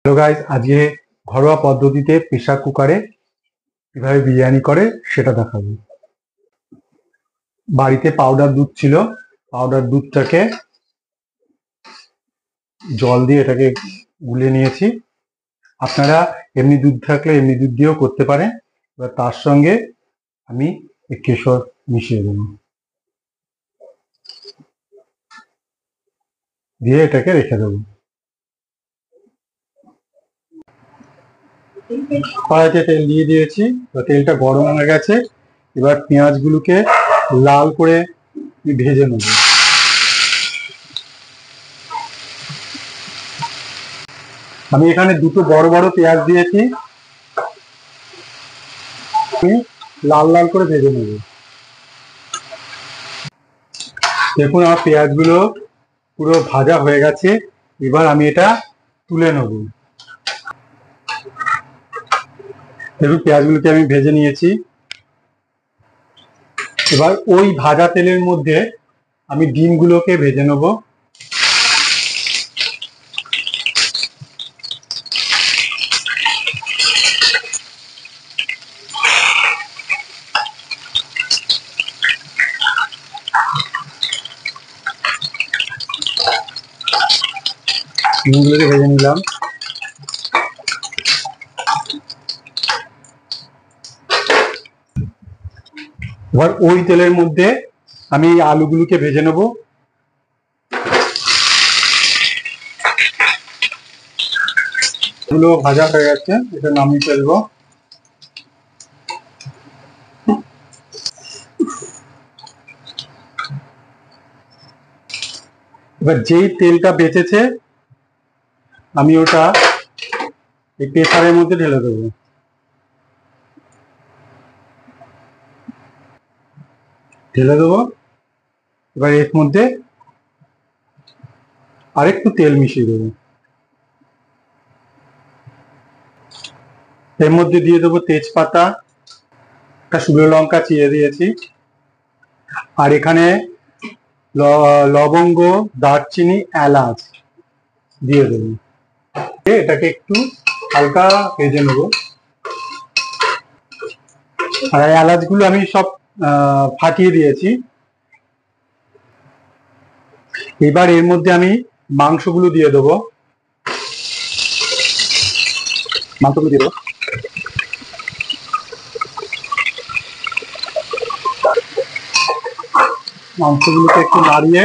Hello guys, আজকে ঘরোয়া পদ্ধতিতে প্রেসার কুকারে কিভাবে বিরিয়ানি করে সেটা দেখাবো। বাড়িতে পাউডার দুধ ছিল, পাউডার দুধটাকে জল দিয়ে এটাকে গুলে নিয়েছি। আপনারা এমনি দুধ থাকলে এমনি দুধ দিয়েও করতে পারেন। এবার তার সঙ্গে আমি এই কেশর মিশিয়ে দেবো, দিয়ে এটাকে রেখে দেবো। কড়াইতে তেল দিয়ে দিয়েছি, তেলটা গরম হয়ে গেছে। এবার পেঁয়াজগুলোকে লাল করে ভেজে নেব। আমি এখানে দুটো বড় বড় পেঁয়াজ দিয়েছি, আমি লাল লাল করে ভেজে নেব। দেখুন আমার পেঁয়াজগুলো পুরো ভাজা হয়ে গেছে। এবার আমি এটা তুলে নেব। দেখুন পেঁয়াজগুলোকে আমি ভেজে নিয়েছি। এবার ওই ভাজা তেলের মধ্যে আমি ডিমগুলোকে ভেজে নেব। ডিমগুলোকে ভেজে নিলাম। এবার ওই তেলের মধ্যে আমি আলুগুলোকে ভেজে নেব। এগুলো ভাজা হয়ে গেছে, এটা নামিয়ে ফেলবো। এবার যেই তেলটা বেঁচেছে আমি ওটা এই প্রেসারের মধ্যে ঢেলে দেবো। এবার এর মধ্যে আরেকটু তেল মিশিয়ে দেবো। এর মধ্যে দিয়ে দেবো তেজপাতা, একটা শুকনো লঙ্কা চিড়ে দিয়েছি, আর এখানে লবঙ্গ, দারচিনি, এলাচ দিয়ে দেবো। এটাকে একটু হালকা ভেজে নেবো। আর এই এলাচগুলো আমি সব ফাটিয়ে দিয়েছি। এবার এর মধ্যে আমি মাংসগুলো দিয়ে দেবো। মাংসগুলোকে একটু নাড়িয়ে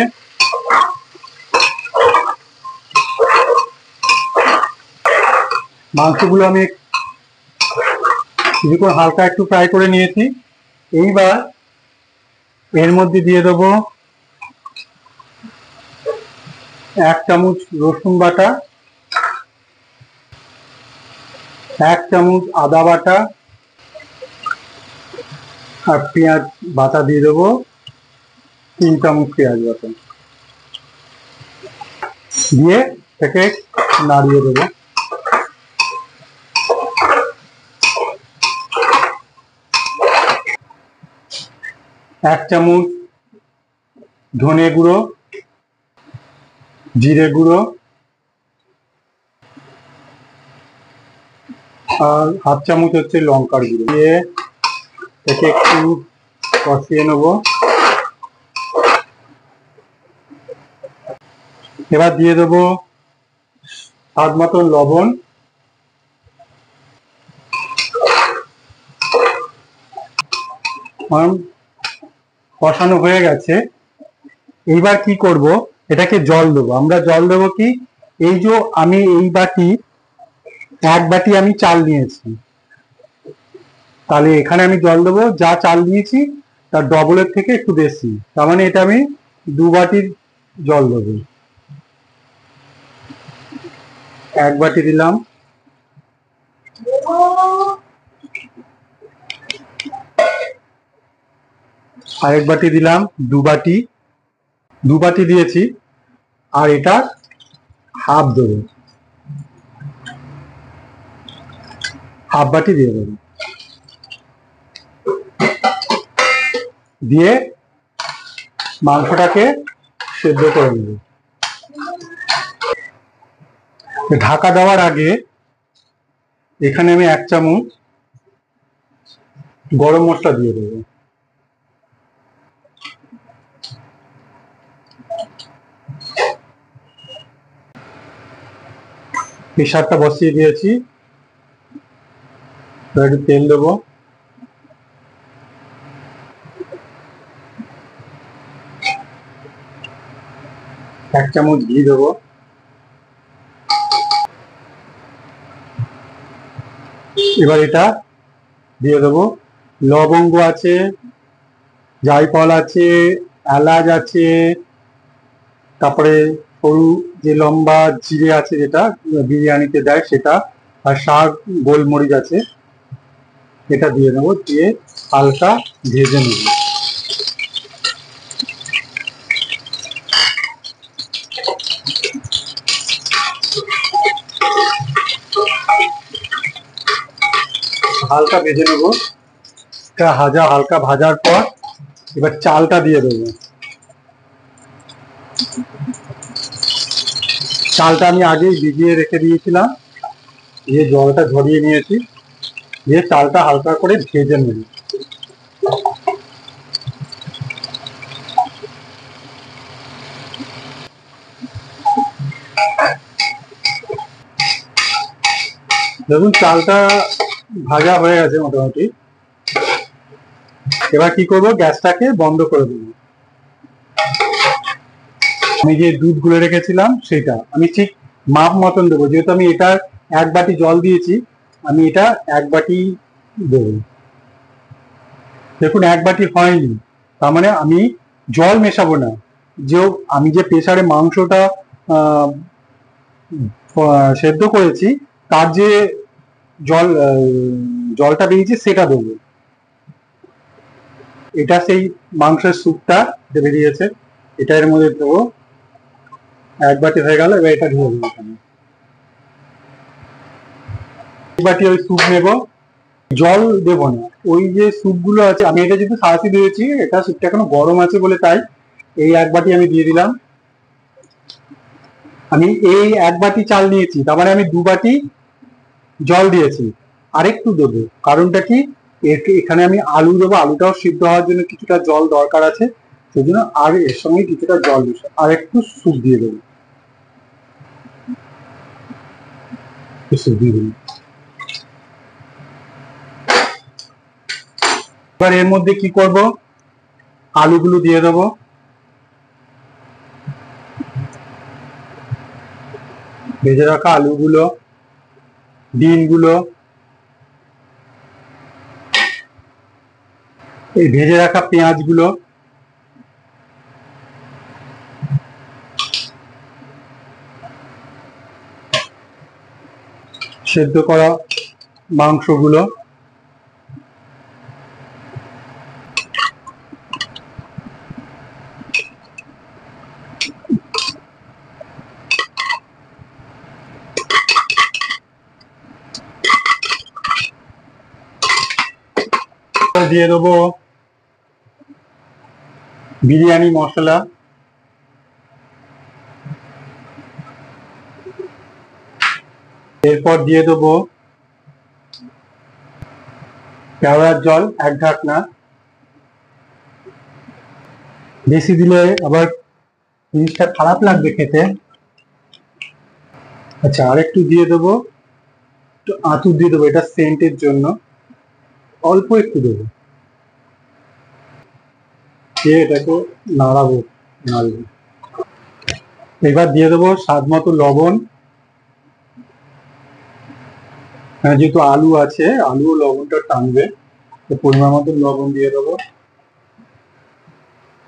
মাংসগুলো আমি কিছুক্ষণ হালকা একটু ফ্রাই করে নিয়েছি। এইবার এর মধ্যে দিয়ে দেবো 1 চামচ রসুন বাটা, 1 চামচ আদা বাটা, আর পেঁয়াজ বাটা দিয়ে দেবো 3 চামচ পেঁয়াজ বাটা দিয়ে এটাকে নাড়িয়ে দেবো। এক চামচ ধনে গুঁড়ো, জিরে গুঁড়ো, আর 1/2 চামচ হচ্ছে লঙ্কার গুঁড়ো দিয়ে এটাকে একটু কষিয়ে নেব। এবার দিয়ে দেবো স্বাদ মতন লবণ। কষানো হয়ে গেছে। এইবার কি করব, এটাকে জল দেবো। আমরা জল দেবো কি, এই যে আমি এই বাটি 1 বাটি আমি চাল নিয়েছি, তাহলে এখানে আমি জল দেবো যা চাল নিয়েছি তার ডবলের থেকে একটু বেশি, তার মানে এটা আমি 2 বাটির জল দেবো। 1 বাটি দিলাম, আরেক বাটি দিলাম, 2 বাটি দিয়েছি, আর এটা হাফ দেবো, হাফ বাটি দিয়ে দেবো। দিয়ে মাংসটাকে সেদ্ধ করে নেব। ঢাকা দেওয়ার আগে এখানে আমি 1 চামচ গরম মশলা দিয়ে দেবো। প্রেসারটা বসিয়ে দিয়েছি, একটু তেল দেবো। এক চামচ ঘি দেবো। এবার এটা দিয়ে দেবো। লবঙ্গ আছে, জায়ফল আছে, এলাচ আছে, তারপরে সরু যে লম্বা জিরে আছে যেটা বিরিয়ানিতে দেয় সেটা, আর শাক গোলমরিচ আছে, এটা দিয়ে দেবো। দিয়ে হালকা ভেজে নেব। হালকা ভেজে নেব। হালকা ভাজার পর এবার চালটা দিয়ে দেবো। চালটা আমি আগেই ভিজিয়ে রেখে দিয়েছিলাম, দিয়ে জলটা ঝরিয়ে নিয়েছি, দিয়ে চালটা হালকা করে ভেজে নেব। দেখুন চালটা ভাজা হয়ে গেছে মোটামুটি। এবার কি করব, গ্যাসটাকে বন্ধ করে দেবো। আমি যে দুধ গুলে রেখেছিলাম সেটা আমি ঠিক মাপ মতন দেবো, যেহেতু আমি এটা 1 বাটি জল দিয়েছি, আমি এটা 1 বাটি দেবো। দেখুন 1 বাটি হয়নি, তার মানে আমি জল মেশাবো না। যে আমি যে প্রেসারে মাংসটা সেদ্ধ করেছি তার যে জলটা বেরিয়েছে সেটা দেবো। এটা সেই মাংসের স্যুপটা বেরিয়েছে, এটা এর মধ্যে দেবো। 1 বাটি হয়ে গেল, এবার এটা ঢেলে দেবো। 1 বাটি ওই স্যুপ নেব, জল দেব না। ওই যে স্যুপ গুলো আছে, আমি এটা যেহেতু সারাতে দিয়েছি, এটা স্যুপটা এখনো গরম আছে বলে তাই এই 1 বাটি আমি দিয়ে দিলাম। আমি এই 1 বাটি চাল নিয়েছি, তার মানে আমি 2 বাটি জল দিয়েছি, আরেকটু দেবো। কারণটা কি, এখানে আমি আলু দেবো, আলুটাও সিদ্ধ হওয়ার জন্য কিছুটা জল দরকার আছে, সেই জন্য আর এর সঙ্গে কিছুটা জল মিশে আর একটু স্যুপ দিয়ে দেবো। এবার এর মধ্যে কি করব, আলুগুলো দিয়ে দেবো। ভেজে রাখা আলুগুলো, ডিমগুলো, এই ভেজে রাখা পেঁয়াজগুলো, সেদ্ধ করা মাংসগুলো, দিয়ে দেবো বিরিয়ানি মশলা, এরপর দিয়ে দেবো কেওড়ার জল 1 ঢাকনা। বেশি দিলে আবার জিনিসটা খারাপ লাগবে খেতে। আচ্ছা, আরেকটু দিয়ে দেবো, একটু আঁতুর দিয়ে দেবো, এটা সেন্টের জন্য অল্প একটু দেবো। দিয়ে এটাকে নাড়াবো। এবার দিয়ে দেবো স্বাদ মতো লবণ। যেহেতু আলু আছে, আলু ও লবণটা টানবে, তো পরিমাণ মতো লবণ দিয়ে দেবো।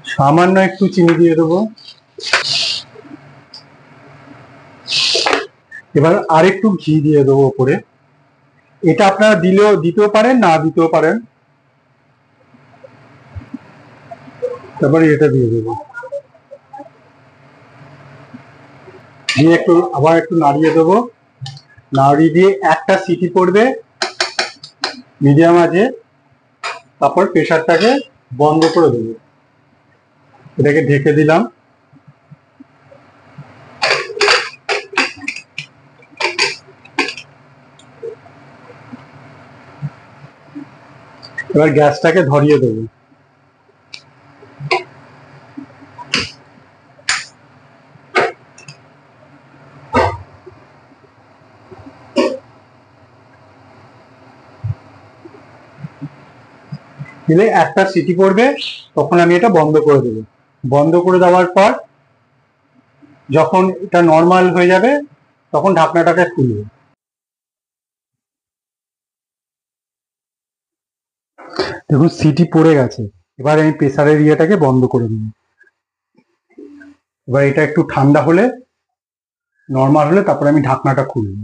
সামান্য একটু চিনি দিয়ে দেবো। এবার আরেকটু ঘি দিয়ে দেবো উপরে। এটা আপনারা দিতেও পারেন, না দিতেও পারেন। তারপরে এটা দিয়ে দেবো, দিয়ে আবার একটু নাড়িয়ে দেবো। নাড়িয়ে দিয়ে একটা সিটি পড়বে মিডিয়াম আঁচে, তারপর প্রেসারটাকে বন্ধ করে দেবো। এটাকে ঢেকে দিলাম। এবার গ্যাসটাকে ধরিয়ে দেবো। দিলে একটা সিটি পড়বে, তখন আমি এটা বন্ধ করে দেবো। বন্ধ করে দেওয়ার পর যখন এটা নর্মাল হয়ে যাবে তখন ঢাকনাটাকে খুলবো। দেখুন সিটি পড়ে গেছে। এবার আমি প্রেসারের ইয়েটাকে বন্ধ করে দেবো। এবার এটা একটু ঠান্ডা হলে, নর্মাল হলে তারপরে আমি ঢাকনাটা খুলবো।